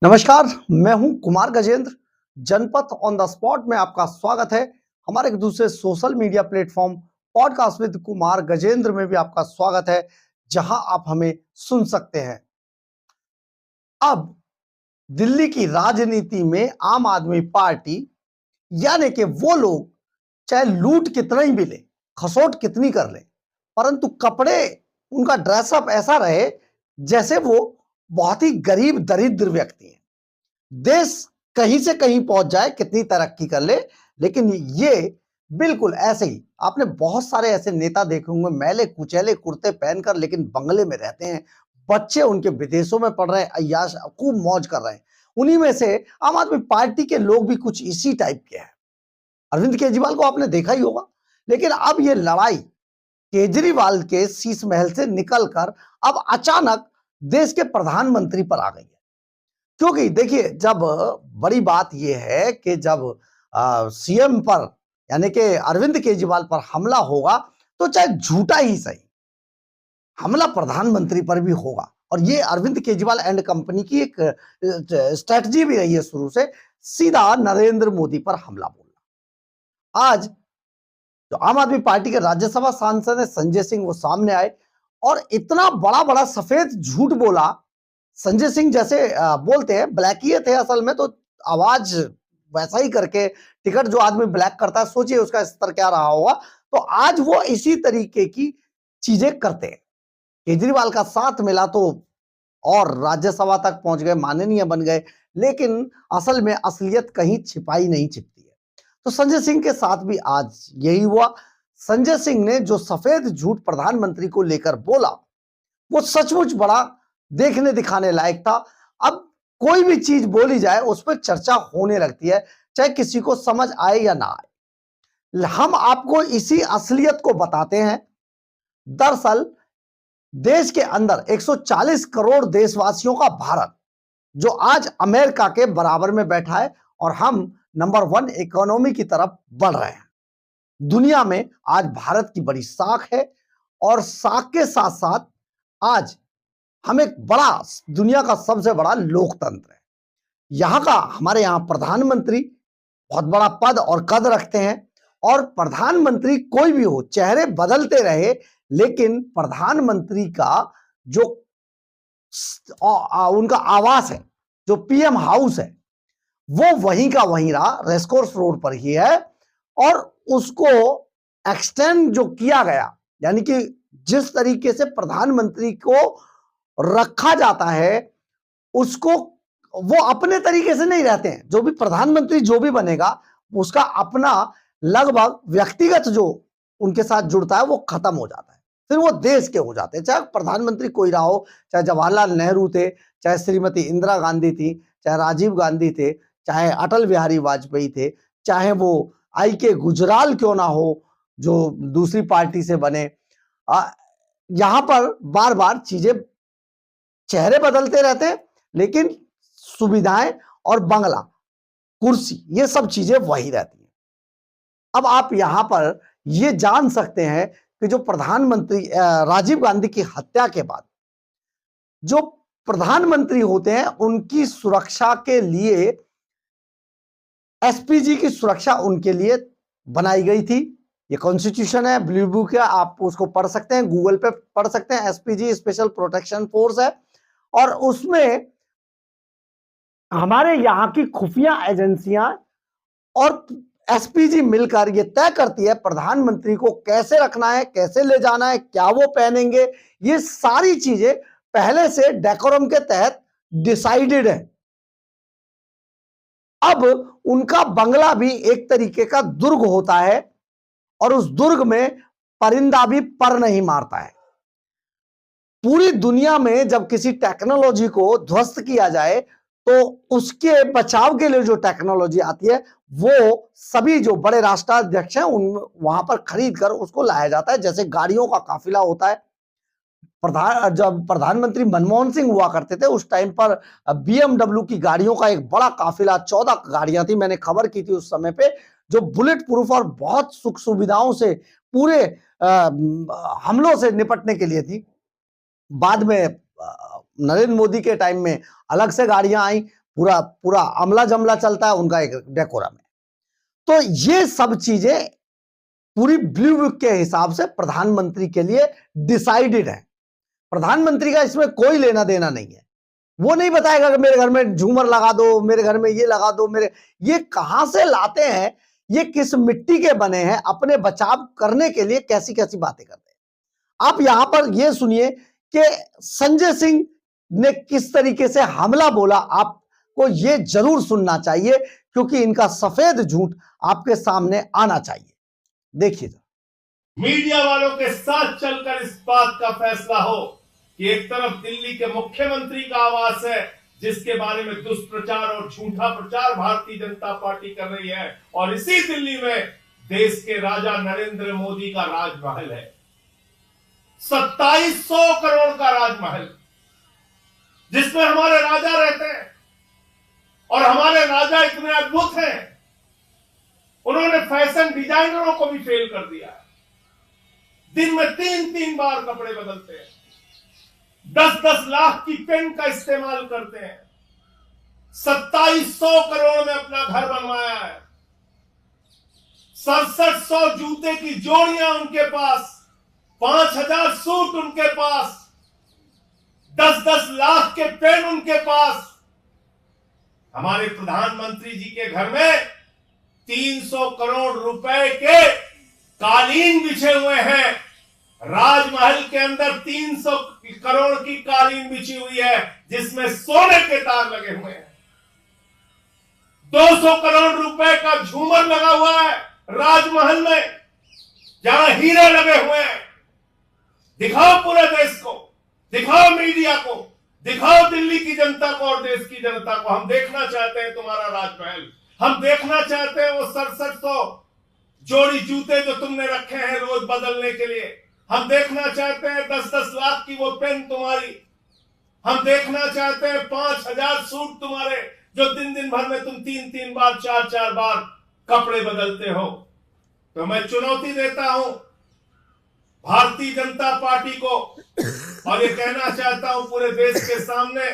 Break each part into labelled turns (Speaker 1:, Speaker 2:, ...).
Speaker 1: नमस्कार, मैं हूं कुमार गजेंद्र। जनपथ ऑन द स्पॉट में आपका स्वागत है। हमारे एक दूसरे social media platform podcast with Kumar Gajendra में भी आपका स्वागत है, जहां आप हमें सुन सकते हैं। अब दिल्ली की राजनीति में आम आदमी पार्टी यानी कि वो लोग चाहे लूट कितना ही मिले, खसोट कितनी कर ले, परंतु कपड़े उनका ड्रेसअप ऐसा रहे जैसे वो बहुत ही गरीब दरिद्र व्यक्ति हैं। देश कहीं से कहीं पहुंच जाए, कितनी तरक्की कर ले, लेकिन ये बिल्कुल ऐसे ही आपने बहुत सारे ऐसे नेता देखे होंगे, मैले कुचैले कुर्ते पहनकर लेकिन बंगले में रहते हैं। बच्चे उनके विदेशों में पढ़ रहे हैं, अय्याश खूब मौज कर रहे हैं। उन्हीं में से आम आदमी पार्टी के लोग भी कुछ इसी टाइप के हैं। अरविंद केजरीवाल को आपने देखा ही होगा, लेकिन अब ये लड़ाई केजरीवाल के शीश महल से निकलकर अब अचानक देश के प्रधानमंत्री पर आ गई है। क्योंकि देखिए, जब बड़ी बात यह है कि जब सीएम पर यानी कि अरविंद केजरीवाल पर हमला होगा, तो चाहे झूठा ही सही, हमला प्रधानमंत्री पर भी होगा। और ये अरविंद केजरीवाल एंड कंपनी की एक स्ट्रेटजी भी रही है शुरू से, सीधा नरेंद्र मोदी पर हमला बोलना। आज जो आम आदमी पार्टी के राज्यसभा सांसद है संजय सिंह, वो सामने आए और इतना बड़ा बड़ा सफेद झूठ बोला। संजय सिंह जैसे बोलते हैं, ब्लैकिए थे असल में, तो आवाज वैसा ही करके टिकट जो आदमी ब्लैक करता है, सोचिए उसका स्तर क्या रहा होगा। तो आज वो इसी तरीके की चीजें करते हैं। केजरीवाल का साथ मिला तो और राज्यसभा तक पहुंच गए, माननीय बन गए, लेकिन असल में असलियत कहीं छिपाई नहीं छिपती है। तो संजय सिंह के साथ भी आज यही हुआ। संजय सिंह ने जो सफेद झूठ प्रधानमंत्री को लेकर बोला, वो सचमुच बड़ा देखने दिखाने लायक था। अब कोई भी चीज बोली जाए उस पर चर्चा होने लगती है, चाहे किसी को समझ आए या ना आए। हम आपको इसी असलियत को बताते हैं। दरअसल देश के अंदर 140 करोड़ देशवासियों का भारत, जो आज अमेरिका के बराबर में बैठा है, और हम नंबर 1 इकोनॉमी की तरफ बढ़ रहे हैं। दुनिया में आज भारत की बड़ी साख है, और साख के साथ साथ आज हम एक बड़ा, दुनिया का सबसे बड़ा लोकतंत्र है। यहां का, हमारे यहां प्रधानमंत्री बहुत बड़ा पद और कद रखते हैं। और प्रधानमंत्री कोई भी हो, चेहरे बदलते रहे, लेकिन प्रधानमंत्री का जो उनका आवास है, जो पीएम हाउस है, वो वहीं का वहीं रहा, रेसकोर्स रोड पर ही है। और उसको एक्सटेंड जो किया गया, यानी कि जिस तरीके से प्रधानमंत्री को रखा जाता है, उसको वो अपने तरीके से नहीं रहते हैं। जो भी प्रधानमंत्री जो भी बनेगा, उसका अपना लगभग व्यक्तिगत जो उनके साथ जुड़ता है वो खत्म हो जाता है, फिर वो देश के हो जाते हैं। चाहे प्रधानमंत्री कोई रहा हो, चाहे जवाहरलाल नेहरू थे, चाहे श्रीमती इंदिरा गांधी थी, चाहे राजीव गांधी थे, चाहे अटल बिहारी वाजपेयी थे, चाहे वो आई के गुजराल क्यों ना हो, जो दूसरी पार्टी से बने। यहां पर बार बार चीजें, चेहरे बदलते रहते हैं, लेकिन सुविधाएं और बंगला, कुर्सी, ये सब चीजें वही रहती हैं। अब आप यहां पर ये जान सकते हैं कि जो प्रधानमंत्री राजीव गांधी की हत्या के बाद जो प्रधानमंत्री होते हैं, उनकी सुरक्षा के लिए एसपीजी की सुरक्षा उनके लिए बनाई गई थी। ये कॉन्स्टिट्यूशन है, ब्लू बुक है, आप उसको पढ़ सकते हैं, गूगल पे पढ़ सकते हैं। एसपीजी स्पेशल प्रोटेक्शन फोर्स है, और उसमें हमारे यहां की खुफिया एजेंसियां और एसपीजी मिलकर ये तय करती है प्रधानमंत्री को कैसे रखना है, कैसे ले जाना है, क्या वो पहनेंगे। ये सारी चीजें पहले से डेकोरम के तहत डिसाइडेड है। अब उनका बंगला भी एक तरीके का दुर्ग होता है, और उस दुर्ग में परिंदा भी पर नहीं मारता है। पूरी दुनिया में जब किसी टेक्नोलॉजी को ध्वस्त किया जाए, तो उसके बचाव के लिए जो टेक्नोलॉजी आती है, वो सभी जो बड़े राष्ट्राध्यक्ष हैं उन वहां पर खरीद कर उसको लाया जाता है। जैसे गाड़ियों का काफिला होता है। जब प्रधानमंत्री मनमोहन सिंह हुआ करते थे, उस टाइम पर बीएमडब्ल्यू की गाड़ियों का एक बड़ा काफिला, 14 गाड़ियां थी, मैंने खबर की थी उस समय पे, जो बुलेट प्रूफ और बहुत सुख सुविधाओं से पूरे हमलों से निपटने के लिए थी। बाद में नरेंद्र मोदी के टाइम में अलग से गाड़ियां आई, पूरा पूरा अमला जमला चलता है, उनका एक डेकोरम है। तो ये सब चीजें पूरी ब्लू बुक के हिसाब से प्रधानमंत्री के लिए डिसाइडेड है। प्रधानमंत्री का इसमें कोई लेना देना नहीं है। वो नहीं बताएगा कि मेरे घर में झूमर लगा दो, मेरे घर में ये लगा दो, मेरे ये कहां से लाते हैं, ये किस मिट्टी के बने हैं, अपने बचाव करने के लिए कैसी कैसी बातें करते हैं। आप यहां पर ये सुनिए कि संजय सिंह ने किस तरीके से हमला बोला, आपको ये जरूर सुनना चाहिए क्योंकि इनका सफेद झूठ आपके सामने आना चाहिए। देखिए,
Speaker 2: मीडिया वालों के साथ चलकर इस बात का फैसला हो कि एक तरफ दिल्ली के मुख्यमंत्री का आवास है जिसके बारे में दुष्प्रचार और झूठा प्रचार भारतीय जनता पार्टी कर रही है, और इसी दिल्ली में देश के राजा नरेंद्र मोदी का राजमहल है, 2700 करोड़ का राजमहल, जिसमें हमारे राजा रहते हैं। और हमारे राजा इतने अद्भुत हैं, उन्होंने फैशन डिजाइनरों को भी फेल कर दिया है। दिन में 3-3 बार कपड़े बदलते हैं, 10-10 लाख की पेन का इस्तेमाल करते हैं, 2700 करोड़ में अपना घर बनवाया है, 6700 जूते की जोड़ियां उनके पास, 5000 सूट उनके पास, 10-10 लाख के पेन उनके पास। हमारे प्रधानमंत्री जी के घर में 300 करोड़ रुपए के कालीन बिछे हुए हैं। राजमहल के अंदर 300 करोड़ की कालीन बिछी हुई है जिसमें सोने के तार लगे हुए हैं। 200 करोड़ रुपए का झूमर लगा हुआ है राजमहल में, जहां हीरे लगे हुए हैं। दिखाओ पूरे देश को, दिखाओ मीडिया को, दिखाओ दिल्ली की जनता को और देश की जनता को। हम देखना चाहते हैं तुम्हारा राजमहल, हम देखना चाहते हैं वो 6700 जोड़ी जूते जो तुमने रखे हैं रोज बदलने के लिए। हम देखना चाहते हैं 10-10 लाख की वो पेन तुम्हारी। हम देखना चाहते हैं 5000 सूट तुम्हारे, जो दिन दिन भर में तुम 3-3 बार 4-4 बार कपड़े बदलते हो। तो मैं चुनौती देता हूं भारतीय जनता पार्टी को, और ये कहना चाहता हूं पूरे देश के सामने,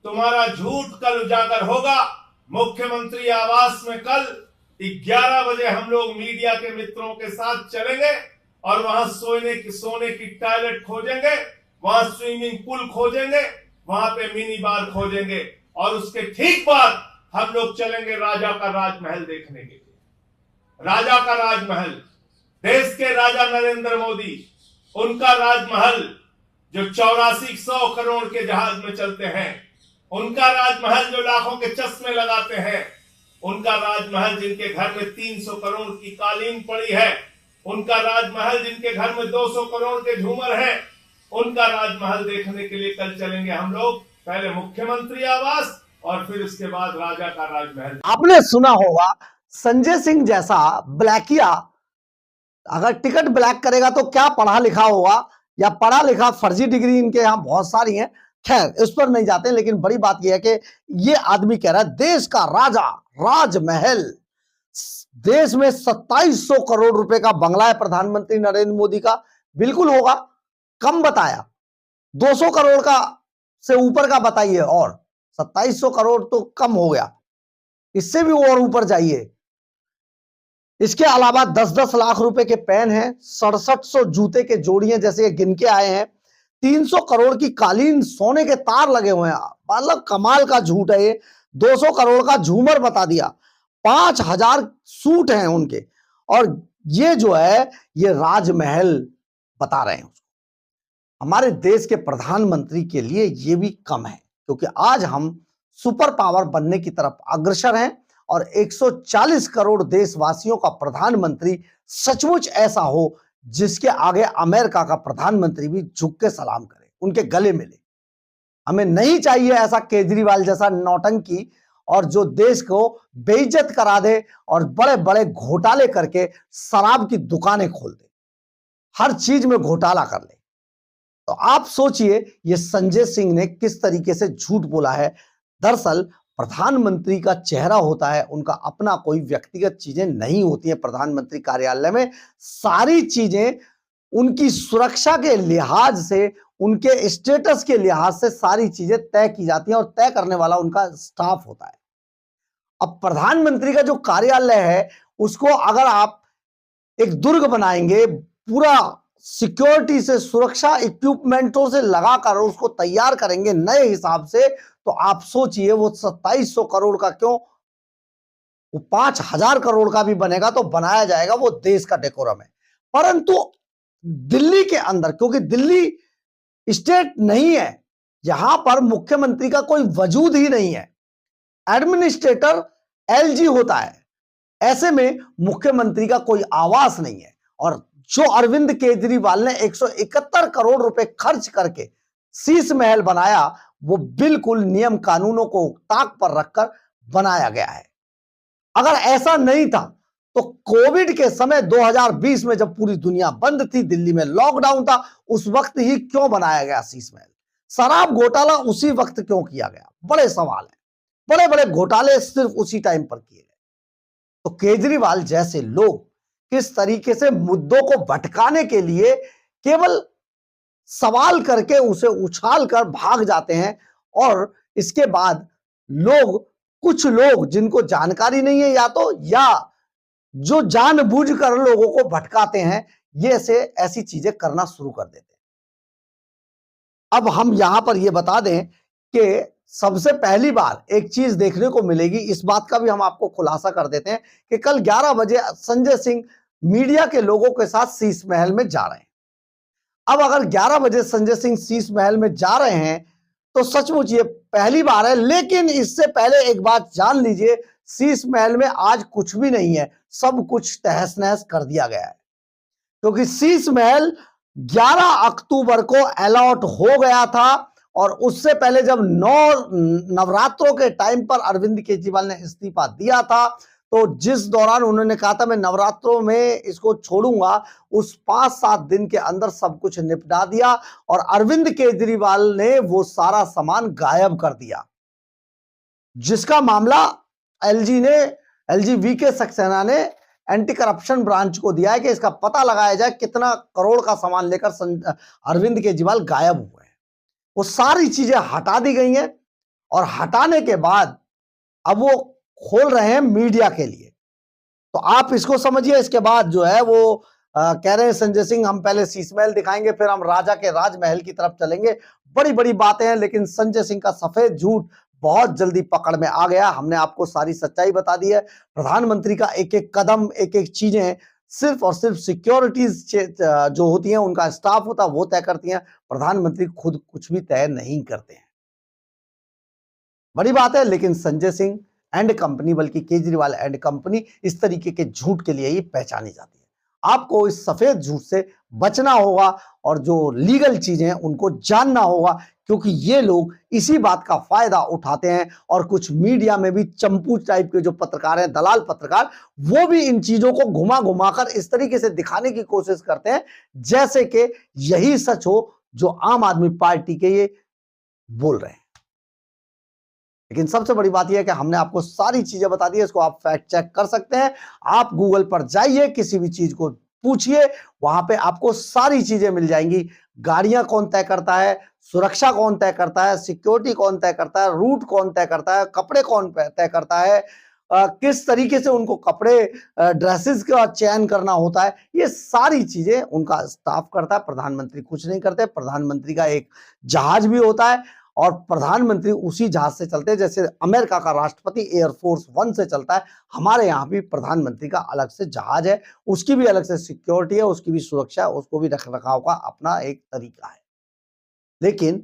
Speaker 2: तुम्हारा झूठ कल उजागर होगा। मुख्यमंत्री आवास में कल 11 बजे हम लोग मीडिया के मित्रों के साथ चलेंगे और वहां सोने की टॉयलेट खोजेंगे, वहां स्विमिंग पूल खोजेंगे, वहां पे मिनी बार खोजेंगे, और उसके ठीक बाद हम लोग चलेंगे राजा का राजमहल देखने के लिए। राजा का राजमहल, देश के राजा नरेंद्र मोदी, उनका राजमहल जो 8400 करोड़ के जहाज में चलते हैं, उनका राजमहल जो लाखों के चश्मे लगाते हैं, उनका राजमहल जिनके घर में 300 करोड़ की कालीन पड़ी है, उनका राजमहल जिनके घर में 200 करोड़ के झूमर हैं, उनका राजमहल देखने के लिए कल चलेंगे हम लोग। पहले मुख्यमंत्री आवास और फिर उसके बाद राजा का राजमहल।
Speaker 1: आपने सुना होगा संजय सिंह जैसा ब्लैकिया अगर टिकट ब्लैक करेगा तो क्या पढ़ा लिखा होगा, या पढ़ा लिखा फर्जी डिग्री इनके यहाँ बहुत सारी हैं। खैर इस पर नहीं जाते, लेकिन बड़ी बात यह है कि ये आदमी कह रहा है देश का राजा राजमहल, देश में 2700 करोड़ रुपए का बंगला है प्रधानमंत्री नरेंद्र मोदी का। बिल्कुल होगा, कम बताया, 200 करोड़ का से ऊपर का बताइए, और 2700 करोड़ तो कम हो गया, इससे भी और ऊपर जाइए। इसके अलावा 10-10 लाख रुपए के पेन हैं, 6700 जूते के जोड़ियां जैसे ये गिन के आए हैं, 300 करोड़ की कालीन, सोने के तार लगे हुए हैं, मतलब कमाल का झूठ है ये। 200 करोड़ का झूमर बता दिया, 5000 सूट हैं उनके, और ये जो है ये राजमहल बता रहे हैं उसको। हमारे देश के प्रधानमंत्री के लिए ये भी कम है, क्योंकि आज हम सुपर पावर बनने की तरफ अग्रसर हैं, और 140 करोड़ देशवासियों का प्रधानमंत्री सचमुच ऐसा हो जिसके आगे अमेरिका का प्रधानमंत्री भी झुक के सलाम करे, उनके गले मिले। हमें नहीं चाहिए ऐसा केजरीवाल जैसा नौटंकी, और जो देश को बेइज्जत करा दे और बड़े बड़े घोटाले करके शराब की दुकानें खोल दे, हर चीज में घोटाला कर ले। तो आप सोचिए ये संजय सिंह ने किस तरीके से झूठ बोला है। दरअसल प्रधानमंत्री का चेहरा होता है, उनका अपना कोई व्यक्तिगत चीजें नहीं होती हैं। प्रधानमंत्री कार्यालय में सारी चीजें उनकी सुरक्षा के लिहाज से उनके स्टेटस के लिहाज से सारी चीजें तय की जाती हैं और तय करने वाला उनका स्टाफ होता है। अब प्रधानमंत्री का जो कार्यालय है उसको अगर आप एक दुर्ग बनाएंगे, पूरा सिक्योरिटी से, सुरक्षा इक्विपमेंटों से लगाकर उसको तैयार करेंगे नए हिसाब से, तो आप सोचिए वो 2700 करोड़ का क्यों, वो 5000 करोड़ का भी बनेगा तो बनाया जाएगा, वो देश का डेकोरम है। परंतु दिल्ली के अंदर, क्योंकि दिल्ली स्टेट नहीं है, यहां पर मुख्यमंत्री का कोई वजूद ही नहीं है, एडमिनिस्ट्रेटर एलजी होता है, ऐसे में मुख्यमंत्री का कोई आवास नहीं है। और जो अरविंद केजरीवाल ने 171 करोड़ रुपए खर्च करके शीश महल बनाया, वो बिल्कुल नियम कानूनों को ताक पर रखकर बनाया गया है। अगर ऐसा नहीं था तो कोविड के समय 2020 में जब पूरी दुनिया बंद थी, दिल्ली में लॉकडाउन था, उस वक्त ही क्यों बनाया गया शीश महल? शराब घोटाला उसी वक्त क्यों किया गया? बड़े सवाल हैं। बड़े बड़े घोटाले सिर्फ उसी टाइम पर किए गए। तो केजरीवाल जैसे लोग किस तरीके से मुद्दों को भटकाने के लिए केवल सवाल करके उसे उछाल कर भाग जाते हैं, और इसके बाद कुछ लोग जिनको जानकारी नहीं है या जो जानबूझकर लोगों को भटकाते हैं, ये से ऐसी चीजें करना शुरू कर देते हैं। अब हम यहां पर यह बता दें कि सबसे पहली बार एक चीज देखने को मिलेगी, इस बात का भी हम आपको खुलासा कर देते हैं कि कल 11 बजे संजय सिंह मीडिया के लोगों के साथ शीश महल में जा रहे हैं। अब अगर 11 बजे संजय सिंह शीश महल में जा रहे हैं तो सचमुच ये पहली बार है। लेकिन इससे पहले एक बात जान लीजिए, शीश महल में आज कुछ भी नहीं है, सब कुछ तहस नहस कर दिया गया है, क्योंकि शीश महल 11 अक्टूबर को अलॉट हो गया था। और उससे पहले जब नवरात्रों के टाइम पर अरविंद केजरीवाल ने इस्तीफा दिया था, तो जिस दौरान उन्होंने कहा था मैं नवरात्रों में इसको छोड़ूंगा, उस 5-7 दिन के अंदर सब कुछ निपटा दिया और अरविंद केजरीवाल ने वो सारा सामान गायब कर दिया, जिसका मामला एलजी वीके सक्सेना ने एंटी करप्शन ब्रांच को दिया है कि इसका पता लगाया जाए कितना करोड़ का सामान लेकर अरविंद केजरीवाल गायब हुए हैं। वो सारी चीजें हटा दी गई हैं और हटाने के बाद अब वो खोल रहे हैं मीडिया के लिए। तो आप इसको समझिए, इसके बाद जो है वो कह रहे हैं संजय सिंह हम पहले शीश महल दिखाएंगे, फिर हम राजा के राजमहल की तरफ चलेंगे। बड़ी बड़ी बातें हैं, लेकिन संजय सिंह का सफेद झूठ बहुत जल्दी पकड़ में आ गया। हमने आपको सारी सच्चाई बता दी है। प्रधानमंत्री का एक एक कदम, एक एक चीजें सिर्फ और सिर्फ सिक्योरिटीज जो होती हैं, उनका स्टाफ होता है, वो तय करती हैं। प्रधानमंत्री खुद कुछ भी तय नहीं करते हैं। बड़ी बात है, लेकिन संजय सिंह एंड कंपनी, बल्कि केजरीवाल एंड कंपनी, इस तरीके के झूठ के लिए ही पहचानी जाती है। आपको इस सफेद झूठ से बचना होगा और जो लीगल चीजें हैं उनको जानना होगा, क्योंकि ये लोग इसी बात का फायदा उठाते हैं। और कुछ मीडिया में भी चंपू टाइप के जो पत्रकार हैं, दलाल पत्रकार, वो भी इन चीजों को घुमा घुमा कर इस तरीके से दिखाने की कोशिश करते हैं जैसे कि यही सच हो जो आम आदमी पार्टी के ये बोल रहे हैं। लेकिन सबसे बड़ी बात यह है कि हमने आपको सारी चीजें बता दी है, इसको आप फैक्ट चेक कर सकते हैं। आप गूगल पर जाइए, किसी भी चीज को पूछिए, वहां पे आपको सारी चीजें मिल जाएंगी। गाड़ियां कौन तय करता है, सुरक्षा कौन तय करता है, सिक्योरिटी कौन तय करता है, रूट कौन तय करता है, कपड़े कौन तय करता है, किस तरीके से उनको कपड़े ड्रेसेस का चयन करना होता है, ये सारी चीजें उनका स्टाफ करता है। प्रधानमंत्री कुछ नहीं करते। प्रधानमंत्री का एक जहाज भी होता है और प्रधानमंत्री उसी जहाज से चलते हैं, जैसे अमेरिका का राष्ट्रपति एयरफोर्स 1 से चलता है। हमारे यहाँ भी प्रधानमंत्री का अलग से जहाज है, उसकी भी अलग से सिक्योरिटी है, उसकी भी सुरक्षा है, उसको भी रख रखाव का अपना एक तरीका है। लेकिन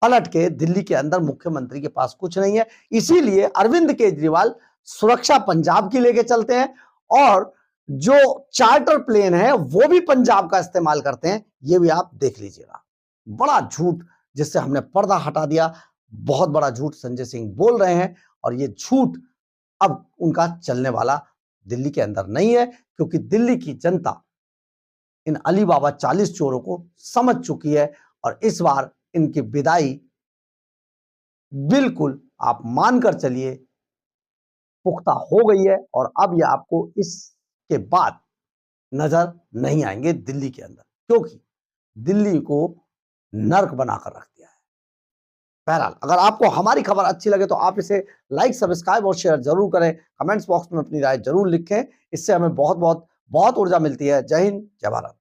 Speaker 1: पलट के दिल्ली के अंदर मुख्यमंत्री के पास कुछ नहीं है, इसीलिए अरविंद केजरीवाल सुरक्षा पंजाब की लेके चलते हैं और जो चार्टर प्लेन है वो भी पंजाब का इस्तेमाल करते हैं। ये भी आप देख लीजिएगा। बड़ा झूठ जिससे हमने पर्दा हटा दिया, बहुत बड़ा झूठ संजय सिंह बोल रहे हैं और ये झूठ अब उनका चलने वाला दिल्ली के अंदर नहीं है, क्योंकि दिल्ली की जनता इन अली बाबा 40 चोरों को समझ चुकी है और इस बार इनकी विदाई बिल्कुल आप मानकर चलिए पुख्ता हो गई है और अब ये आपको इसके बाद नजर नहीं आएंगे दिल्ली के अंदर, क्योंकि दिल्ली को नर्क बनाकर रख दिया है। बहरहाल, अगर आपको हमारी खबर अच्छी लगे तो आप इसे लाइक, सब्सक्राइब और शेयर जरूर करें। कमेंट्स बॉक्स में अपनी राय जरूर लिखें। इससे हमें बहुत ऊर्जा मिलती है। जय हिंद, जय भारत।